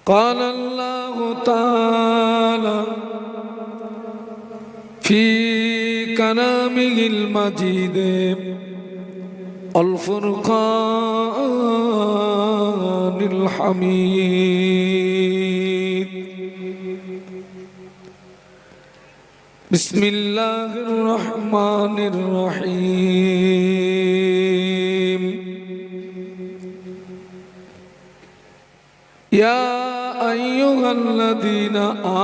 قال الله تعالى في كلامه المجيد الفرقان الحميد بسم الله الرحمن الرحيم يا أيها الذين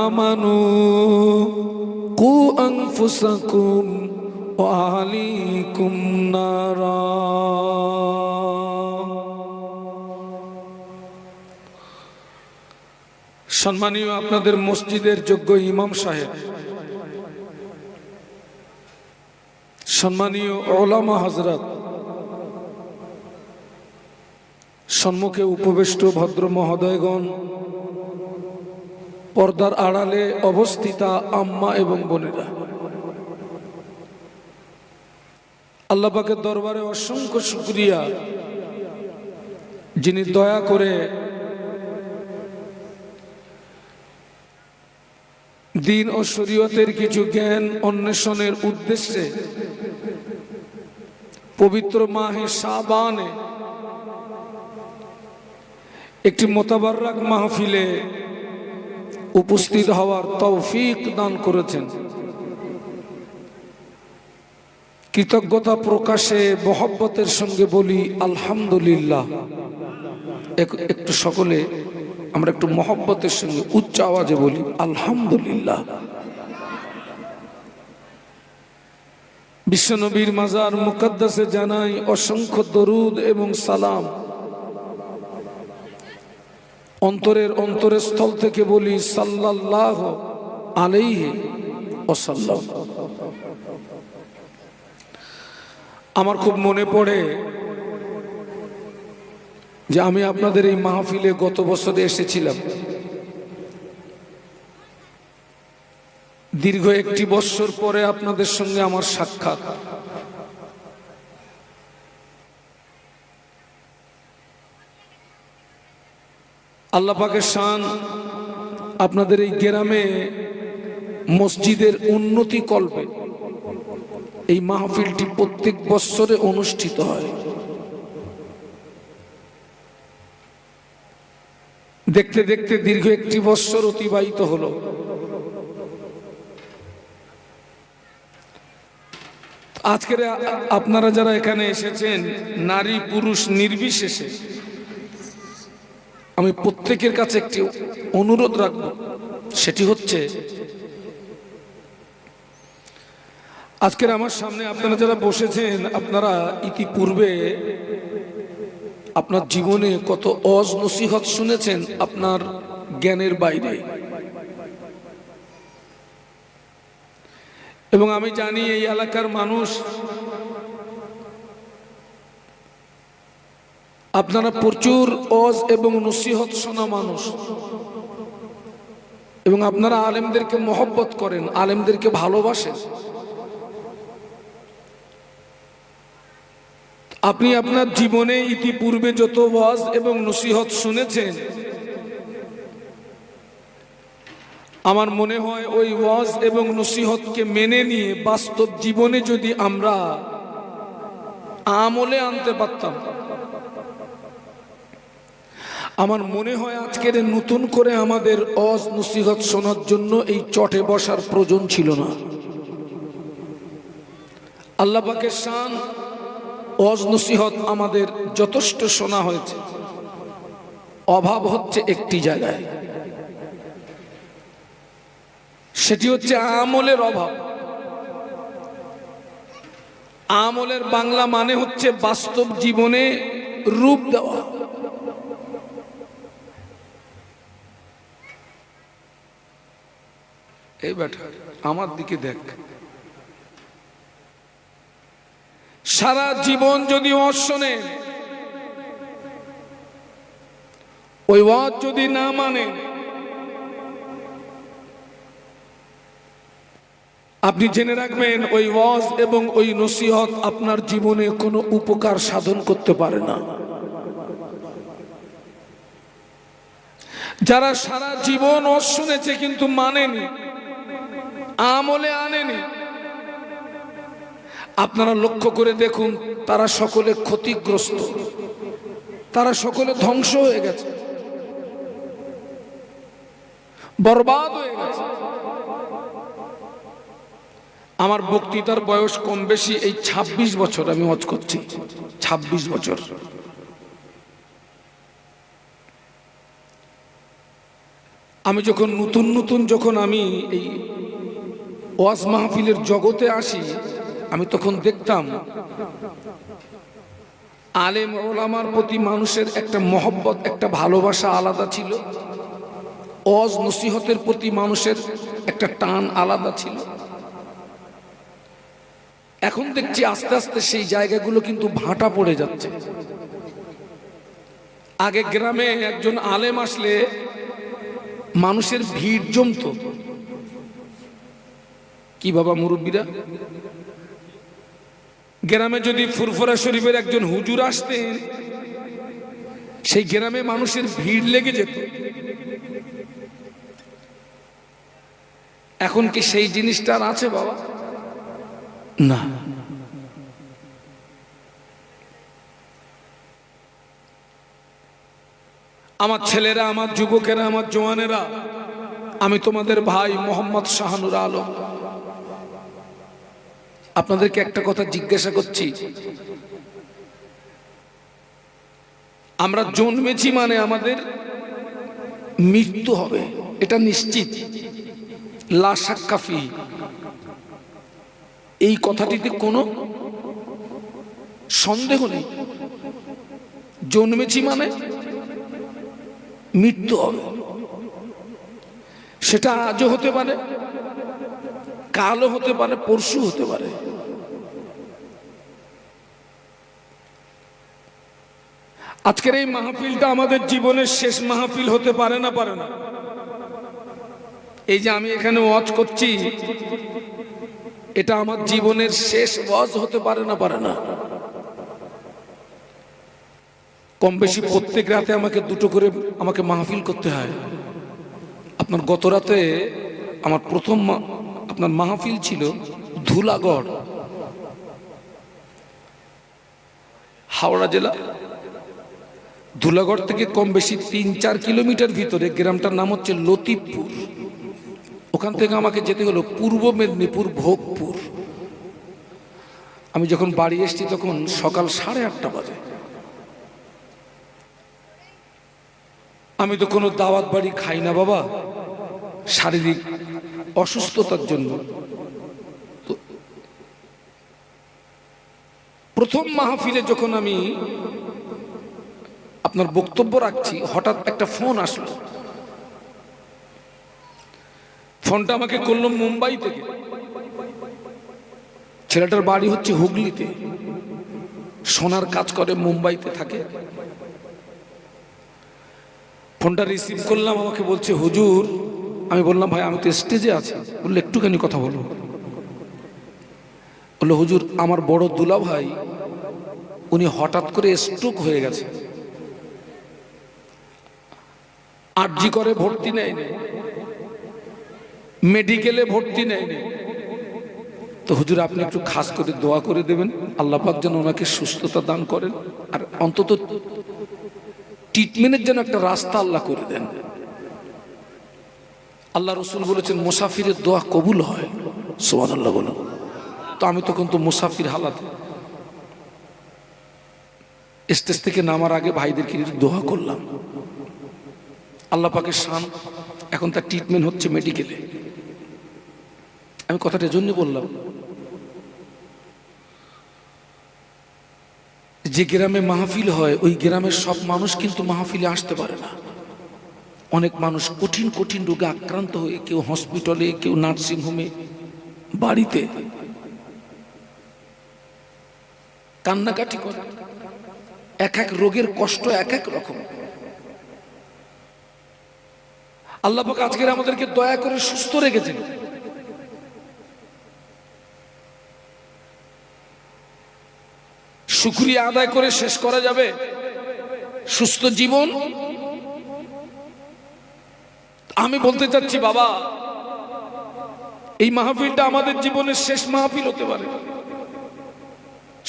آمنوا قوا أنفسكم وأهليكم نارا সম্মানীয় আপনাদের মসজিদের যোগ্য ইমাম সাহেব, সম্মানীয় উলামা হযরত, সম্মুখে উপবিষ্ট ভদ্র মহোদয়গণ, পর্দার আড়ালে অবস্থিতা আম্মা এবং বোনেরা, আল্লাহ পাকের দরবারে অসংখ্য শুকরিয়া, যিনি দয়া করে দ্বীন ও শরীয়তের কিছু জ্ঞান অন্বেষণের উদ্দেশ্যে পবিত্র মাহে শাবানে একটি মোতাবাররাক মাহফিলে উপস্থিত হওয়ার তৌফিক দান করেছেন। কৃতজ্ঞতা প্রকাশে মহব্বতের সঙ্গে বলি আলহামদুলিল্লাহ। একটু সকলে আমরা একটু মহব্বতের সঙ্গে উচ্চ আওয়াজে বলি আলহামদুলিল্লাহ। বিশ্বনবীর মাজার মুকদ্দাসে জানাই অসংখ্য দরুদ এবং সালাম। অন্তরের অন্তরস্থল থেকে বলি সাল্লাল্লাহু আলাইহি ওয়াসাল্লাম। আমার খুব মনে পড়ে যে আমি আপনাদের এই মাহফিলে গত বছরে এসেছিলাম। দীর্ঘ একটি বছর পরে আপনাদের সঙ্গে আমার সাক্ষাৎ। আল্লাহ পাকের শান, আপনাদের এই গ্রামে মসজিদের উন্নতি কল্পে এই মাহফিলটি প্রত্যেক বছরে অনুষ্ঠিত হয়। দেখতে দেখতে দীর্ঘ একটি বছর অতিবাহিত হলো। আজকের আপনারা যারা এখানে এসেছেন, নারী পুরুষ নির্বিশেষে, আমি প্রত্যেকের কাছে একটি অনুরোধ রাখব। সেটি হচ্ছে, আজকের আমার সামনে আপনারা যারা বসেছেন, আপনারা ইতিপূর্বে আপনার জীবনে কত ওয়াজ নসিহত শুনেছেন আপনার জ্ঞানের বাইরে। এবং আমি জানি এই এলাকার মানুষ আপনারা প্রচুর ওয়াজ এবং নসিহত শোনা মানুষ, এবং আপনারা আলেমদেরকে মহব্বত করেন, আলেমদেরকে ভালোবাসেন। আপনি আপনার জীবনে ইতিপূর্বে যত ওয়াজ এবং নসিহত শুনেছেন, আমার মনে হয় ওই ওয়াজ এবং নসিহতকে মেনে নিয়ে বাস্তব জীবনে যদি আমরা আমলে আনতে পারতাম, আমার মনে হয় আজকের নতুন করে আমাদের ওয়াজ নসিহত শোনার জন্য এই চটে বসার প্রয়োজন ছিল না। আল্লাহ পাকের শান, ওয়াজ নসিহত আমাদের যথেষ্ট শোনা হয়েছে। অভাব হচ্ছে একটি জায়গায়, সেটি হচ্ছে আমলের অভাব। আমলের বাংলা মানে হচ্ছে বাস্তব জীবনে রূপ দেওয়া। এই বেটা আমার দিকে দেখ, সারা জীবন যদি ওয়াজ শোনে, ওই ওয়াজ যদি না মানে, আপনি জেনে রাখবেন ওই ওয়াজ এবং ওই নসিহত আপনার জীবনে কোনো উপকার সাধন করতে পারে না। যারা সারা জীবন ওয়াজ শুনেছে কিন্তু মানেনি, আমলে আনেনি, আপনারা লক্ষ্য করে দেখুন তারা সকলে ক্ষতিগ্রস্ত, তারা সকলে ধ্বংস হয়ে গেছে, বরবাদ হয়ে গেছে। আমার বক্তৃতার বয়স কম বেশি এই ২৬ বছর আমি ওয়াজ করছি, ২৬ বছর। আমি যখন নতুন যখন আমি এই ওয়াজ মাহফিলের জগতে আসি, আমি তখন দেখতাম আলেম ওলামার প্রতি মানুষের একটা মহব্বত, একটা ভালোবাসা আলাদা ছিল। ওয়াজ নসিহতের প্রতি মানুষের একটা টান আলাদা ছিল। এখন দেখছি আস্তে আস্তে সেই জায়গাগুলো কিন্তু ভাটা পড়ে যাচ্ছে। আগে গ্রামে একজন আলেম আসলে মানুষের ভিড় জমতো। কি বাবা মুরব্বীরা, গ্রামে যদি ফুরফুরা শরীফের একজন হুজুর আসতেন, সেই গ্রামে মানুষের ভিড় লেগে যেত। এখন কি সেই জিনিসটা আর আছে বাবা? না। আমার ছেলেরা, আমার যুবকেরা, আমার জওয়ানেরা, আমি তোমাদের ভাই মোহাম্মদ শাহানুর আলম, আপনাদেরকে একটা কথা জিজ্ঞাসা করছি। আমরা জন্মেছি মানে আমাদের মৃত্যু হবে, এটা নিশ্চিত, লা শাক্কা ফি। এই কথাটিতে কোনো সন্দেহ নেই। জন্মেছি মানে মৃত্যু হবে। সেটা আজও হতে পারে, কালও হতে পারে, পরশু হতে পারে। আজকের এই মাহফিলটা আমাদের জীবনের শেষ মাহফিল হতে পারে না, পারে না। এই যে আমি এখানে ওয়াজ করছি, এটা আমার জীবনের শেষ ওয়াজ হতে পারে না, পারে না। কম বেশি প্রত্যেক রাতে আমাকে দুটো করে আমাকে মাহফিল করতে হয়। আপনার গত রাতে আমার প্রথম আপনার মাহফিল ছিল ধুলাগড়, হাওড়া জেলা। ধুলাগড় থেকে কম বেশি ৩-৪ কিলোমিটার ভিতরে গ্রামটার নাম হচ্ছে লতিফপুর। ওখান থেকে আমাকে যেতে হলো পূর্ব মেদিনীপুর, ভোগপুর। আমি যখন বাড়ি এসেছি তখন সকাল 8:30 বাজে। আমি তো কোনো দাওয়াত বাড়ি খাই না বাবা, শারীরিক অসুস্থতার জন্য। প্রথম মাহফিলে যখন আমি আপনার বক্তব্য রাখছি, হঠাৎ একটা ফোন আসলো। ফোনটা আমাকে করলো মুম্বাই থেকে। ছেলেটার বাড়ি হচ্ছে হুগলিতে, সোনার কাজ করে, মুম্বাইতে থাকে। ফোনটা রিসিভ করলাম, আমাকে বলছে হুজুর। আমি বললাম ভাই আমি তো স্টেজে আছি। বললো একটুখানি কথা বলবো। বললো হুজুর আমার বড় দুলা ভাই, উনি হঠাৎ করে স্ট্রোক হয়ে গেছে, আরজি করে ভর্তি নেয়নি, মেডিকেলে ভর্তি নেয়নি। তো হুজুর আপনি একটু খাস করে দোয়া করে দেবেন, আল্লাহ পাক যেন ওনাকে সুস্থতা দান করেন, আর অন্তত ট্রিটমেন্টের জন্য একটা রাস্তা আল্লাহ করে দেন। আল্লাহ রসুল বলেছেন মুসাফিরের দোয়া কবুল হয়, সুবহানাল্লাহ বলুন। তো আমি তখন তো মুসাফির হালাতে, স্টেজ থেকে নামার আগে ভাইদেরকে দোয়া করলাম। আল্লাহ পাকের শান, এখন তার ট্রিটমেন্ট হচ্ছে মেডিকেলে। আমি কথাটা জন্য বললাম, যে গ্রামে মাহফিল হয় ওই গ্রামের সব মানুষ কিন্তু মাহফিলে আসতে পারে না। অনেক মানুষ কঠিন কঠিন রোগে আক্রান্ত হয়ে, কেউ হসপিটালে, কেউ নার্সিংহোমে, বাড়িতে কান্নাকাটি করে। এক এক রোগের কষ্ট এক এক রকম। আল্লাহ পাক আজকের আমাদেরকে দয়া করে সুস্থ রেখেছেন। শুকরিয়া আদায় করে শেষ করা যাবে? সুস্থ জীবন আমি বলতে চাচ্ছি বাবা, এই মাহফিলটা আমাদের জীবনের শেষ মাহফিল হতে পারে,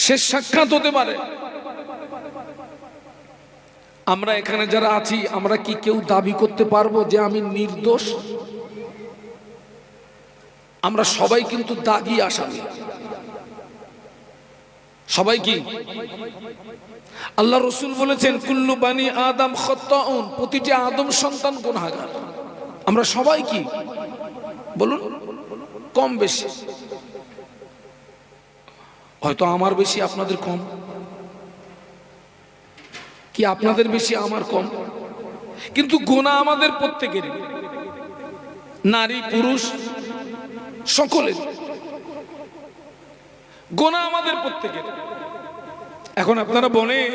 শেষ সাক্ষাৎ হতে পারে। আমরা এখানে যারা আছি, আমরা কি কেউ দাবি করতে পারবো যে আমি নির্দোষ? আমরা সবাই কিন্তু দাগী আসামি, সবাই কি? আল্লাহ রসুল বলেছেন কুল্লু বানি আদম খাত্তাউন, প্রতিটি আদম সন্তান গুনাহগার। আমরা সবাই কি বলুন, কম বেশি, হয়তো আমার বেশি আপনাদের কম, কি আপনাদের বেশি আমার কম, কিন্তু গুনাহ আমাদের প্রত্যেকেরই, নারী পুরুষ সকলের গুনাহ আমাদের প্রত্যেকের। এখন আপনারা বলেন,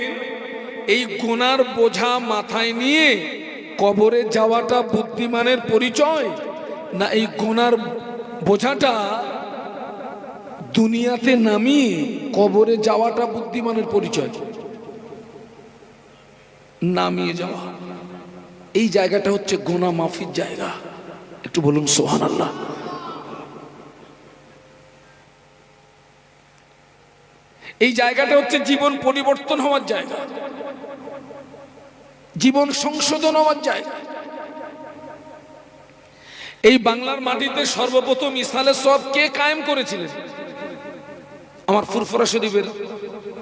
এই গুনার বোঝা মাথায় নিয়ে কবরে যাওয়াটা বুদ্ধিমানের পরিচয়, না এই গুনার বোঝাটা দুনিয়াতে নামিয়ে কবরে যাওয়াটা বুদ্ধিমানের পরিচয়? নামিয়ে যাওয়া, এই জায়গাটা হচ্ছে গুনাহ মাফির জায়গা। একটু বলুন সুবহানাল্লাহ। এই জায়গাটা হচ্ছে জীবন পরিবর্তন হওয়ার জায়গা, জীবন সংশোধন হওয়ার জায়গা। এই বাংলার মাটিতে সর্বপ্রথম ইসালে সওয়াব কে কায়েম করেছিলেন? আমার ফুরফুরা শরীফের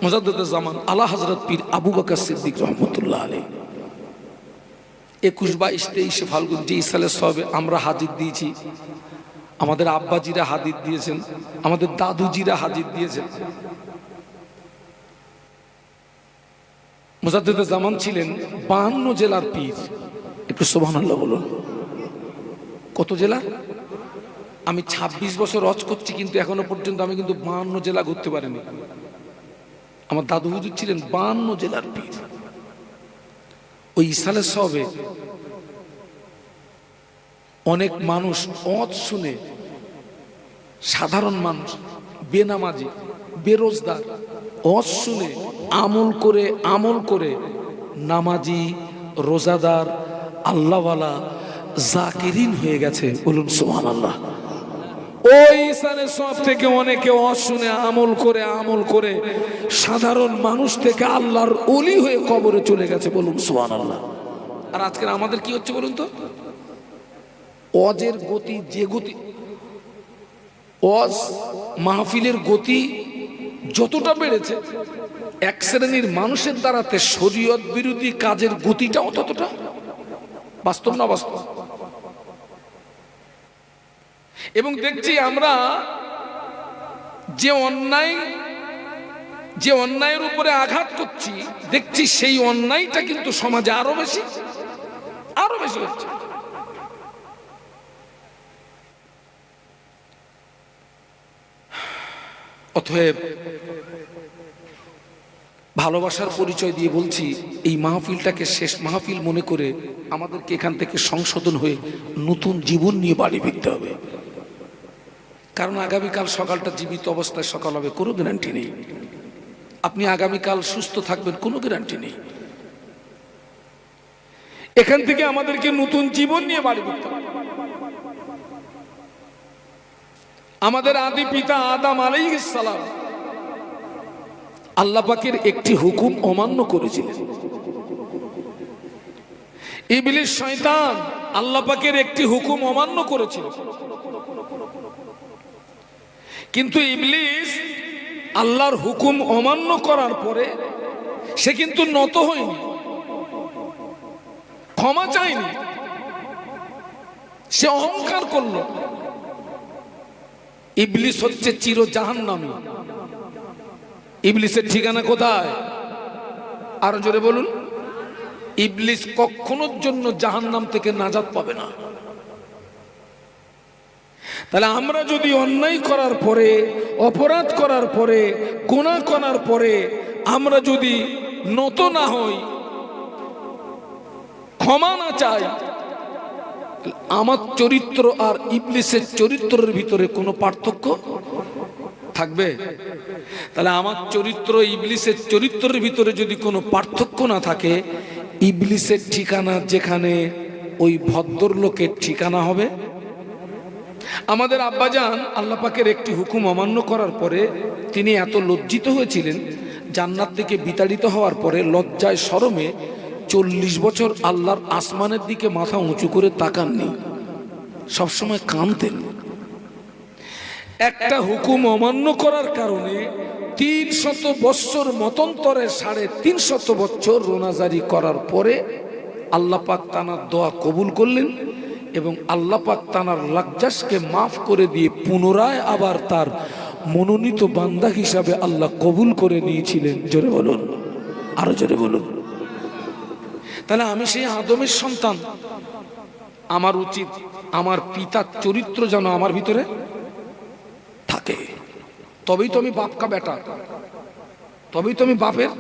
মুজাদ্দিদে জামান আলা হযরত পীর আবু বকর সিদ্দিক রহমতুল্লাহ আলাইহি 21, 22, 23 ফাল্গুন যে ইসালে সওয়াবে আমরা হাজির দিয়েছি, আমাদের আব্বাজিরা হাজির দিয়েছেন, আমাদের দাদুজিরা হাজির দিয়েছেন। মুজাদ্দিদে জামান ছিলেন 52 জেলার পীর। একটু সুবহানাল্লাহ বলুন। কত জেলা? আমি 26 বছর হজ করছি, কিন্তু এখনো পর্যন্ত আমি কিন্তু 52 জেলা ঘুরতে পারিনি। আমার দাদু হুজুর ছিলেন 52 জেলার পীর। ওই ইসালে সওয়াবে অনেক মানুষ হজ শুনে, সাধারণ মানুষ, বেনামাজি, বেরোজগার, হজ শুনে আমল করে নামাজি, রোজাদার, আল্লাহওয়ালা, জাকিরিন হয়ে গেছে। বলুন সুবহানাল্লাহ। ওই ইসালে সওয়াব থেকে অনেকে হজ শুনে আমল করে সাধারণ মানুষ থেকে আল্লাহর ওলি হয়ে কবরে চলে গেছে। বলুন সুবহানাল্লাহ। আর আজকে আমাদের কি হচ্ছে বলুন তো? হজের গতি, যে গতি, হজ মাহফিলের গতি যতটা বেড়েছে, এক শ্রেণীর মানুষের দ্বারাতে শরীয়ত বিরোধী কাজের গতিটাও ততটা। বাস্তব না বাস্তব? এবং দেখছি আমরা যে অন্যায়ের উপরে আঘাত করছি, দেখছি সেই অন্যায়টা কিন্তু সমাজে আরো বেশি হচ্ছে। অতএব ভালোবাসার পরিচয় দিয়ে বলছি, এই মাহফিলটাকে শেষ মাহফিল মনে করে আমাদেরকে এখান থেকে সংশোধন হয়ে নতুন জীবন নিয়ে বাড়ি ফিরতে হবে। কারণ আগামীকাল সকালটা জীবিত অবস্থায় সকাল হবে কোনো গ্যারান্টি নেই। আপনি আগামীকাল সুস্থ থাকবেন কোনো গ্যারান্টি নেই। এখান থেকে আমাদেরকে নতুন জীবন নিয়ে বাড়ি ফিরতে হবে। আমাদের আদি পিতা আদম আলাইহিস সালাম আল্লাহ পাকের একটি হুকুম অমান্য করেছিলেন। ইবলিস শয়তান আল্লাহ পাকের একটি হুকুম অমান্য করেছিল, কিন্তু ইবলিস আল্লাহর হুকুম অমান্য করার পরে সে কিন্তু নত হয়নি, ক্ষমা চায়নি, সে অহংকার করল। ইবলিস হচ্ছে চির জাহান্নামী। ইবলিসের ঠিকানা কোথায়? আরো জোরে বলুন। ইবলিস কখনোর জন্য জাহান্নাম থেকে নাজাত পাবে না। তাহলে আমরা যদি অন্যায় করার পরে, অপরাধ করার পরে, গুনাহ করার পরে আমরা যদি নত না হই, ক্ষমা না চাই, আমার চরিত্র আর ইবলিসের চরিত্রের ভিতরে কোনো পার্থক্য থাকবে? তাহলে আমার চরিত্র ইবলিসের চরিত্রের ভিতরে যদি কোনো পার্থক্য না থাকে, ইবলিসের ঠিকানা যেখানে ওই ভদ্রলোকের ঠিকানা হবে। আমাদের আব্বাজান আল্লাহ পাকের একটি হুকুম অমান্য করার পরে তিনি এত লজ্জিত হয়েছিলেন, জান্নাত থেকে বিতাড়িত হওয়ার পরে লজ্জায় শরমে 40 বছর আল্লাহর আসমানের দিকে মাথা উঁচু করে তাকাননি, সবসময় কাঁদতেন। একটা হুকুম অমান্য করার কারণে 300 বৎসর মতন্তরে 350 বছর রোনাজারি করার পরে আল্লাহ পাক তানার দোয়া কবুল করলেন এবং আল্লাহ পাক তানার লজ্জাকে মাফ করে দিয়ে পুনরায় আবার তার মনোনীত বান্দা হিসাবে আল্লাহ কবুল করে নিয়েছিলেন। জোরে বলুন, আরো জোরে বলুন। তাহলে আমি সেই আদমের সন্তান, আমার উচিত আমার পিতার চরিত্র যেন আমার ভিতরে থাকে, তবেই তো আমি বাপ কা বেটা, তবেই তো আমি বাপের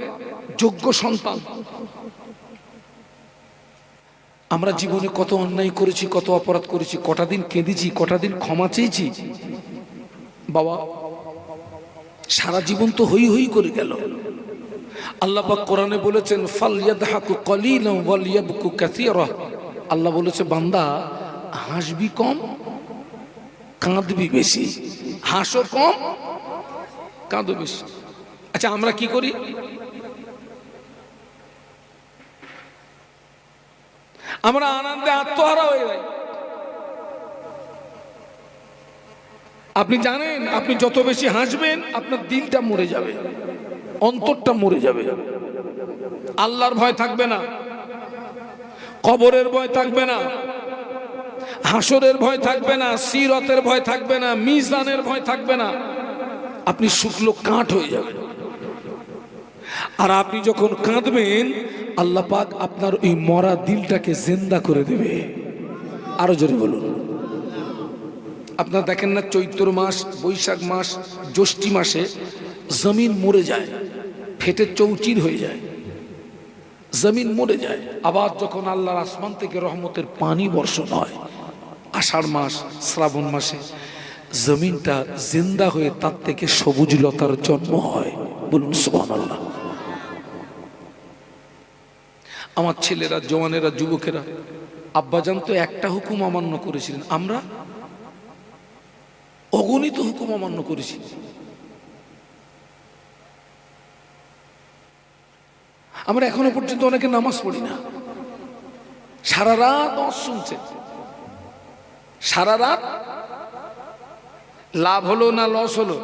যোগ্য সন্তান। আমরা জীবনে কত অন্যায় করেছি, কত অপরাধ করেছি, কটা দিন কেঁদেছি, কটা দিন ক্ষমা চেয়েছি। বাবা সারা জীবন তো হই হই করে গেল। আল্লাহ পাক কোরআনে বলেছেন ফালইয়াদহাকু কলিলান ওয়ালিয়াবকু কাসীরা। আল্লাহ বলেছে বান্দা হাসবি কম, কাঁদবি বেশি। হাসো কম, কাঁদো বেশি। আচ্ছা আমরা কি করি? আমরা আনন্দে আত্মহারা হয়ে যাই। আপনি জানেন আপনি যত বেশি হাসবেন আপনার দিলটা মরে যাবে, অন্তরটা মরে যাবে। আল্লাহর ভয় থাকবে না, কবরের ভয় থাকবে না, হাসরের ভয় থাকবে না, সিরাতের ভয় থাকবে না, মিজানের ভয় থাকবে না। আপনি শুকনো কাঠ হয়ে যাবেন। আর আপনি যখন কাঁদবেন আল্লাহ পাক আপনার ওই মরা দিলটাকে জিন্দা করে দেবে। আরো জোরে বলুন। আপনারা দেখেন না চৈত্র মাস, বৈশাখ মাস, জ্যৈষ্ঠ মাসে জমিন মরে যায়, ফেটে চৌচির হয়ে যায়, জমিন মরে যায়। আবার যখন আল্লাহর আসমান থেকে রহমতের পানি বর্ষণ হয় আষাঢ় মাস, শ্রাবণ মাসে, জমিনটা জিন্দা হয়ে তার থেকে সবুজ লতার জন্ম হয়। বলুন সুবহানাল্লাহ। আমার ছেলেরা, জওয়ানেরা, যুবকেরা, আব্বাজান তো একটা হুকুম অমান্য করেছিলেন, আমরা অগণিত হুকুম অমান্য করেছি। আমরা এখনো পর্যন্ত অনেকে নামাজ পড়ি না, সারা রাত ওয়াজ শুনছে, সারা রাত। লাভ হলো না লস হলো?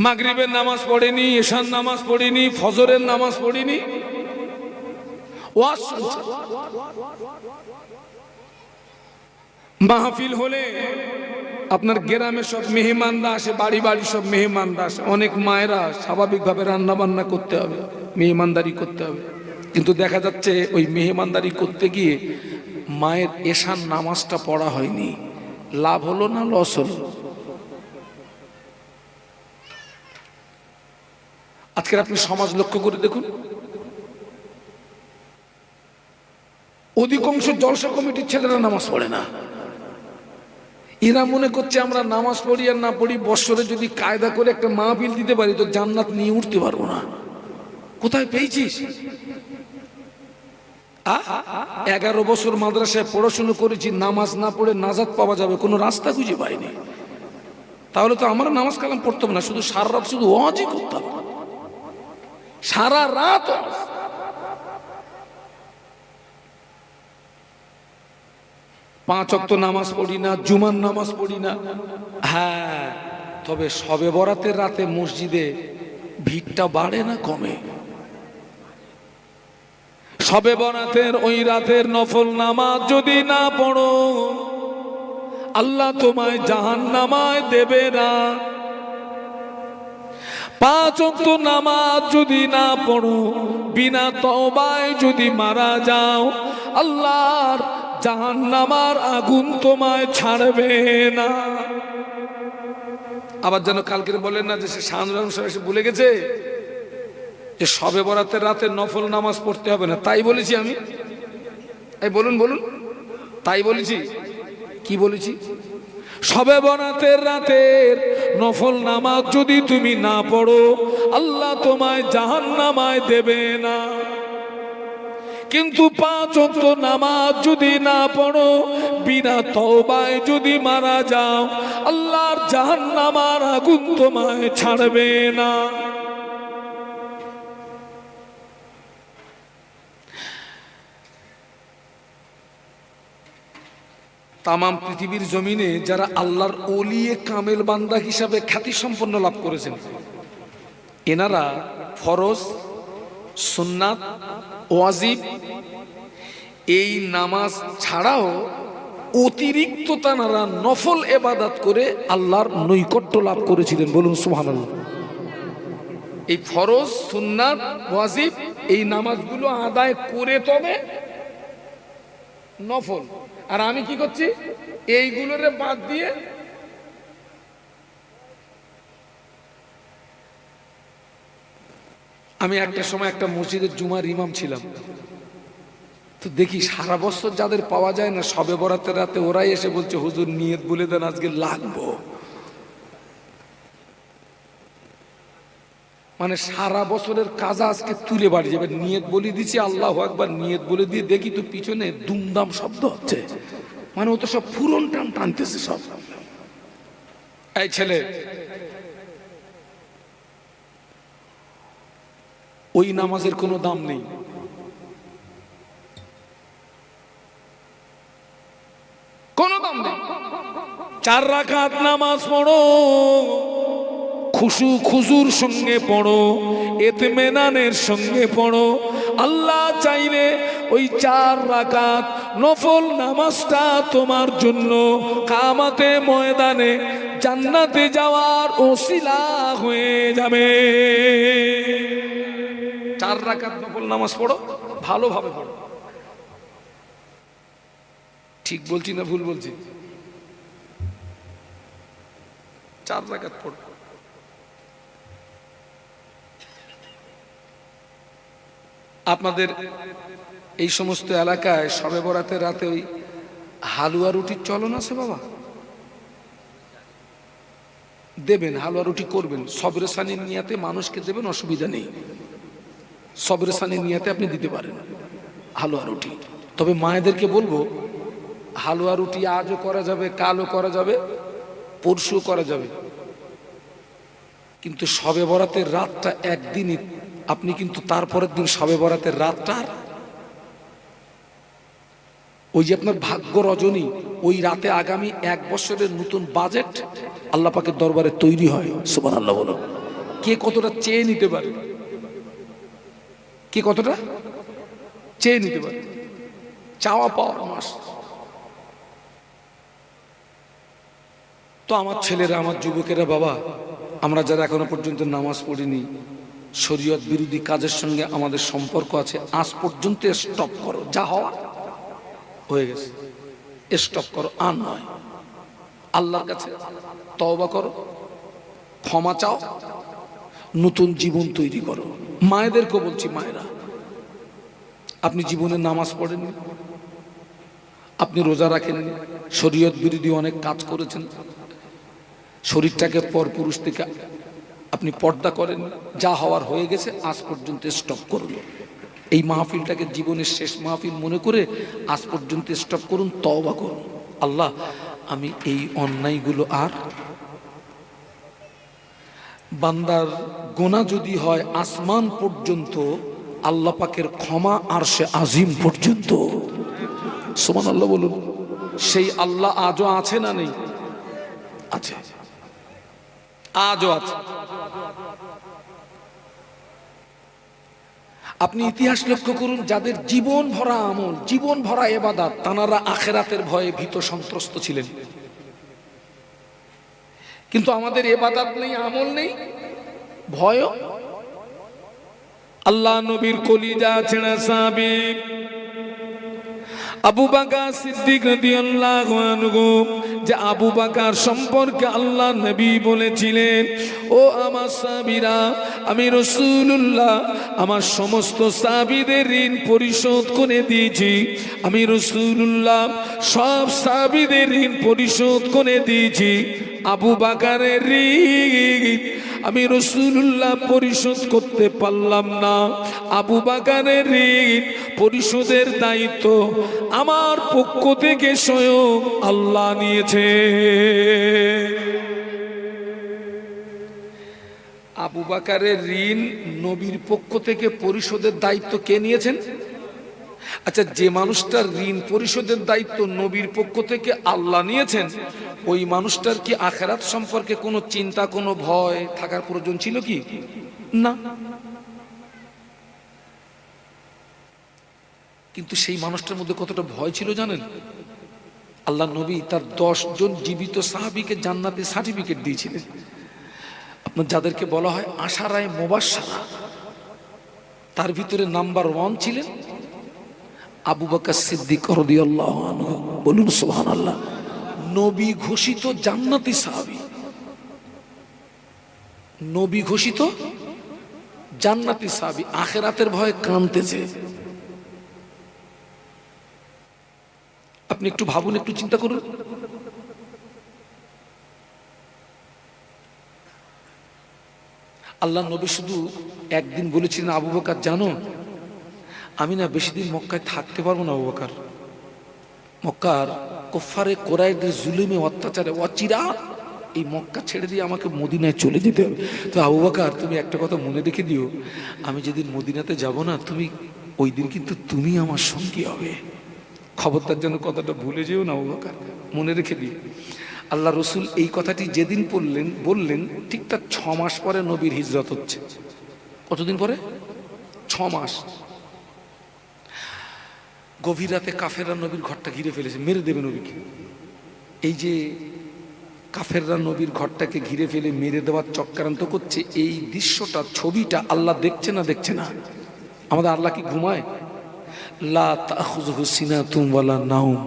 মাগরিবের নামাজ পড়েনি, এশার নামাজ পড়িনি, ফজরের নামাজ পড়িনি, ওয়াজ শুনছে। মাহফিল হলে আপনার গ্রামে সব মেহমানরা আসে, বাড়ি বাড়ি সব মেহমানরা আসে। অনেক মায়েরা স্বাভাবিকভাবে রান্না বান্না করতে হবে, মেহমানদারি করতে হবে, কিন্তু দেখা যাচ্ছে ওই মেহমানদারি করতে গিয়ে মায়ের এশার নামাজটা পড়া হয়নি। লাভ হলো না লস হলো? আজকে আপনি সমাজ লক্ষ্য করে দেখুন, অধিকাংশ জলসা কমিটির ছেলেরা নামাজ পড়ে না। এরা মনে করছে আমরা নামাজ পড়ি আর না পড়ি, বৎসরে যদি কায়দা করে একটা মাহফিল দিতে পারি তো জান্নাত নিয়ে উঠতে পারবো না। কোথায় পেয়েছিস? 11 বছর মাদ্রাসায় পড়াশুনো করেছি, নামাজ না পড়ে নাজাত পাওয়া যাবে কোনো রাস্তা খুঁজে পাইনি। তাহলে তো আমরা নামাজ কালাম পড়তাম না, শুধু সারা রাত শুধু ওয়াজই করতাম, সারা রাত। 5 ওয়াক্ত নামাজ পড়ি না, জুমার নামাজ পড়ি না। হ্যাঁ, তবে শবে বরাতের রাতে মসজিদে ভিড়টা বাড়ে না কমে? শবে বরাতের ওই রাতের নফল নামাজ যদি না পড়ো আল্লাহ তোমায় জাহান্নামায় দেবে না। 5 ওয়াক্ত নামাজ যদি না পড়ো, বিনা তওবায় যদি মারা যাও, আল্লাহর জাহান্নামার আগুন তোমায় ছাড়বে না। আবার যেন কালকে বলেন না যে সে শাহজাহান এসে বলে গেছে যে শবে বরাতের রাতে নফল নামাজ পড়তে হবে না। তাই বলেছি আমি? এই বলুন বলুন, তাই বলেছি? কি বলেছি? শবে বরাতের রাতের নফল নামাজ যদি তুমি না পড়ো আল্লাহ তোমায় জাহান্নামায় দেবে না। কিন্তু 5 ওয়াক্ত নামাজ যদি না পড়ো, বিনা তওবায় যদি মারা যাও, আল্লাহর জাহান্নামের আগুন তোমায় ছাড়বে না। তামাম পৃথিবীর জমিনে যারা আল্লাহর ওলিয়ে কামেল বান্দা হিসাবে খ্যাতি সম্পন্ন লাভ করেছেন, এনারা ফরজ, সুন্নাত, ওয়াজিব এই নামাজ ছাড়াও অতিরিক্ত তারা নফল ইবাদত করে আল্লাহর নৈকট্য লাভ করেছিলেন। বলুন সুবহানাল্লাহ। এই ফরজ, সুন্নাত, ওয়াজিব এই নামাজগুলো আদায় করে তবে নফল। আর আমি কি করছি? এইগুলোরে বাদ দিয়ে আমি একটা সময় একটা মসজিদের জুমার ইমাম ছিলাম। তো দেখি সারা বছর যাদের পাওয়া যায় না, শবে বরাতের রাতে ওরাই এসে বলছে, হুজুর নিয়ত বলে দেন, আজকে লাগবো। মানে সারা বছরের কাজা আজকে তুলে বাড়ি যাবে। নিয়ত বলে দিচ্ছি, আল্লাহু আকবার নিয়ত বলে দিয়ে দেখি তো পিছনে দুমদাম শব্দ হচ্ছে। মানে ও তো সব ফুরন টান টানতেছে সব। এই ছেলে, ওই নামাজের কোনো দাম নেই। কোনো দাম নেই। 4 রাকাত নামাজ পড়ো, খুশু খুজুর সঙ্গে পড়ো, ইতমিনানের সঙ্গে পড়ো। আল্লাহ চাইলে ওই 4 রাকাত নফল নামাজটা তোমার জন্য কিয়ামতে ময়দানে জান্নাতে যাওয়ার ওসিলা হয়ে যাবে। 4 রাকাত নফল নামাজ পড়ো, ভালোভাবে পড়ো। ঠিক বলছি না ভুল বলছি? 4 রাকাত পড়ো। আপনাদের এই সমস্ত এলাকায় শবে বরাতের রাতে ওই হালুয়া রুটির চলন আছে বাবা? দেবেন, হালুয়া রুটি করবেন, সবরে সানির নিয়াতে মানুষকে দেবেন, অসুবিধা নেই। সবরে সানির নিয়াতে আপনি দিতে পারেন হালুয়া রুটি। তবে মায়েদেরকে বলবো, হালুয়া রুটি আজও করা যাবে, কালও করা যাবে, পরশু করা যাবে, কিন্তু শবে বরাতের রাতটা একদিনই। আপনি কিন্তু তারপরের দিন শবে বরাতের রাতটার ওই যে আপনার ভাগ্য রজনী, ওই রাতে আগামী 1 বছরের নতুন বাজেট আল্লাহ পাকের দরবারে তৈরি হয়। সুবহানাল্লাহ বলো। কে কতটা চেয়ে নিতে পারে? কে কতটা চেয়ে নিতে পারে? চাওয়া পাওয়ার মাস। তো আমার ছেলেরা, আমার যুবকেরা, বাবা, আমরা যারা এখনো পর্যন্ত নামাজ পড়িনি, শরীয়ত বিরোধী কাজের সঙ্গে আমাদের সম্পর্ক আছে, আজ পর্যন্ত স্টপ করো। যা হওয়া হয়ে গেছে, স্টপ করো, আর নয়। আল্লাহর কাছে তওবা করো, ক্ষমা চাও, নতুন জীবন তৈরি করো। মায়েদেরকে বলছি, মায়েরা, আপনি জীবনে নামাজ পড়েননি, আপনি রোজা রাখেননি, শরীয়ত বিরোধী অনেক কাজ করেছেন, শরীরটাকে পরপুরুষ থেকে আপনি পর্দা করেন, যা হওয়ার হয়ে গেছে, আজ পর্যন্ত স্টপ করুন। এই মাহফিলটাকে জীবনের শেষ মাহফিল মনে করে আজ পর্যন্ত স্টপ করুন, তওবা করুন। আল্লাহ, আমি এই অন্যায়গুলো আর, বান্দার গুনাহ যদি হয় আসমান পর্যন্ত, আল্লাহ পাকের ক্ষমা আরশে আজিম পর্যন্ত। সুবহানাল্লাহ বলুন। সেই আল্লাহ আজও আছে না নেই? আছে, আজও আছে। আপনি ইতিহাস লক্ষ্য করুন, যাদের জীবন ভরা আমল, জীবন ভরা ইবাদত, তানারা আখিরাতের ভয়ে ভীত সন্ত্রস্ত ছিলেন। কিন্তু আমাদের ইবাদত নেই, আমল নেই, ভয়। আল্লাহ নবীর কলিজা ছেঁড়া সাহাবী আবু বকর সিদ্দিক রাদিয়াল্লাহু আনহু, যে আবু বকর সম্পর্কে আল্লাহ নবী বলেছিলেন, ও আমার সাহাবীরা, আমি রাসূলুল্লাহ আমার সমস্ত সাহাবীদের ঋণ পরিশোধ করে দিয়েছি। আমি রাসূলুল্লাহ সব সাহাবীদের ঋণ পরিশোধ করে দিয়েছি। আবু বকরের ঋণ আমি রাসূলুল্লাহ পরিশোধ করতে পারলাম না। আবু বকরের ঋণ পরিশোধের দায়িত্ব আমার পক্ষ থেকে স্বয়ং আল্লাহ নিয়েছে। আবু বকরের ঋণ নবীর পক্ষ থেকে পরিশোধের দায়িত্ব কে নিয়েছেন? আচ্ছা, যে মানুষটার ঋণ পরিশোধের দায়িত্ব নবীর পক্ষ থেকে আল্লাহ নিয়েছেন, ওই মানুষটার কি আখিরাত সম্পর্কে কোনো চিন্তা, কোনো ভয় থাকার প্রয়োজন ছিল কি? না। কিন্তু সেই মানুষটার মধ্যে কতটা ভয় ছিল জানেন? আল্লাহ নবী তার 10 জন জীবিত সাহাবীকে জান্নাতের সার্টিফিকেট দিয়েছিলেন। আপনার যাদেরকে বলা হয় আশারায়ে মুবাশশারা, তার ভিতরে নাম্বার 1 ছিলেন আবু বকর সিদ্দিক রাদিয়াল্লাহু আনহু। বলুন সুবহানাল্লাহ। নবী ঘোষিত জান্নাতি সাহাবী, নবী ঘোষিত জান্নাতি সাহাবী, আখিরাতের ভয়ে কাঁদতেছে। আপনি একটু ভাবুন, একটু চিন্তা করুন। আল্লাহ নবী শুধু একদিন বলেছিলেন, আবু বকর জানো আমি না বেশি দিন মক্কায় থাকতে পারবো না। আবু বকর, মক্কার কুফারে কুরাইশদের জুলুমে অত্যাচারে অচিরাত এই মক্কা ছেড়ে দিয়ে আমাকে মদিনায় চলে যেতে হবে। তো আবু বকর তুমি একটা কথা মনে রেখে দিও, আমি যেদিন মদিনাতে যাব না, তুমি ওই দিন কিন্তু তুমি আমার সঙ্গী হবে। খবরদার যেন কথাটা ভুলে যেও না আবু বকর, মনে রেখে দিও। আল্লাহ রসুল এই কথাটি যেদিন বললেন ঠিক তার 6 মাস পরে নবীর হিজরত হচ্ছে। কতদিন পরে? 6 মাস। গভীর রাতে কাফেররা নবীর ঘরটা ঘিরে ফেলেছে, মেরে দেবে নবীকে। এই যে কাফেররা নবীর ঘরটাকে ঘিরে ফেলে মেরে দেওয়ার চক্রান্ত করছে, এই দৃশ্যটা, ছবিটা আল্লাহ দেখছে না? দেখছে না? আমাদের আল্লাহ কি ঘুমায়? লা তাখুযুহু সিনাতুন ওয়ালা নাওম।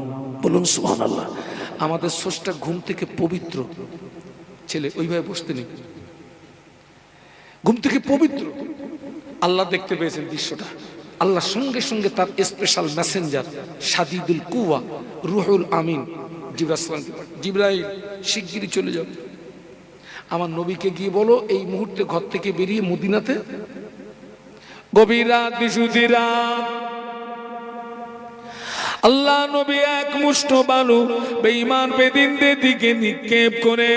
বলুন সুবহানাল্লাহ। আমাদের স্রষ্টা ঘুম থেকে পবিত্র। ছেলে ওইভাবে বসতে নেই, ঘুম থেকে পবিত্র। আল্লাহ দেখতে পেয়েছেন দৃশ্যটা। আল্লাহ সঙ্গে সঙ্গে তার স্পেশাল মেসেঞ্জার শাদীদুল কুওয়া রুহুল আমিন জিবরাইল শিগগিরই চলে যাও, আমার নবীকে গিয়ে বলো এই মুহূর্তে ঘর থেকে বেরিয়ে মদিনাতে। গভীর রাত, বিশুদ্ধি রাত, আল্লাহ নবী এক মুষ্ঠ বালু বেঈমান বেদিনদের দিকে নিক্ষেপ করে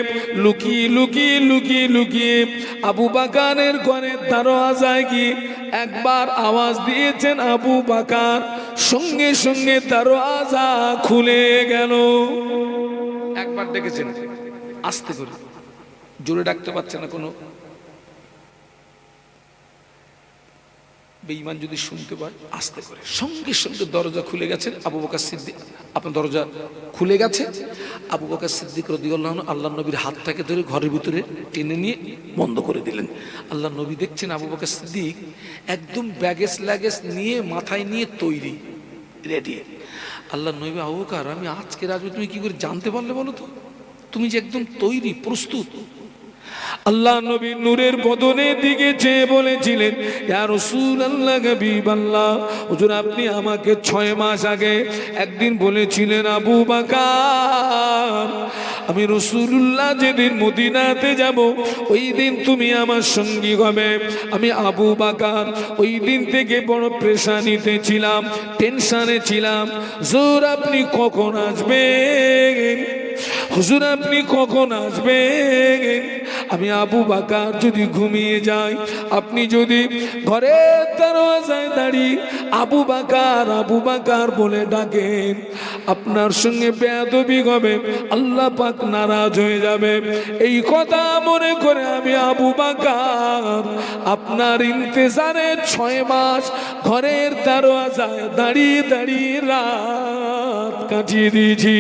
লুকিয়ে লুকিয়ে লুকিয়ে লুকিয়ে আবু বকরের ঘরের দরওয়াজায় গিয়ে একবার আওয়াজ দিয়েছেন আবু বকর, সঙ্গে সঙ্গে দরওয়াজা খুলে গেল। একবার ডেকেছেন আস্তে করে, জোরে ডাকতে পারছে না কোনো বেঈমান যদি শুনতে পায়, আস্তে করে। সঙ্গে সঙ্গে দরজা খুলে গেছে। আবু বকর সিদ্দিক, আপনার দরজা খুলে গেছে। আবু বকর সিদ্দিক রাদিয়াল্লাহু আনহু আল্লাহ নবীর হাতটাকে ধরে ঘরের ভিতরে টেনে নিয়ে বন্ধ করে দিলেন। আল্লাহ নবী দেখছেন আবু বকর সিদ্দিক একদম ব্যাগেজ ল্যাগেজ নিয়ে মাথায় নিয়ে তৈরি, রেডি। আল্লাহ নবী, আবু বকর আমি আজকে রাজবে তুমি কি করে জানতে পারলে বলো তো? তুমি যে একদম তৈরি, প্রস্তুত। আল্লাহ নবী নূরের বদনের দিকে চেয়ে বলেছিলেন, ইয়া রাসূলুল্লাহ, হাবিবাল্লাহ, হুজুর আপনি আমাকে 6 মাস আগে একদিন বলেছিলেন, আবু বকর আমি রাসূলুল্লাহ যেদিন মদিনাতে যাব ওই দিন তুমি আমার সঙ্গী হবে। আমি আবু বকর ওই দিন থেকে বড় পেরেশানিতে ছিলাম, টেনশনে ছিলাম। হুজুর আপনি কখন আসবেন? হুজুর আপনি কখন আসবেন? আমি আবু বকর যদি ঘুমিয়ে যাই, আপনি যদি ঘরের দরওয়াজায় দাঁড়িয়ে আবু বকর আবু বকর বলে ডাকেন, আপনার সঙ্গে বেয়াদবি হবে, আল্লাহ পাক নারাজ হয়ে যাবে। এই কথা মনে করে আমি আবু বকর আপনার ইন্তজারে 6 মাস ঘরের দরওয়াজায় দাঁড়িয়ে দাঁড়িয়ে রাত কাটিয়ে দিয়েছি।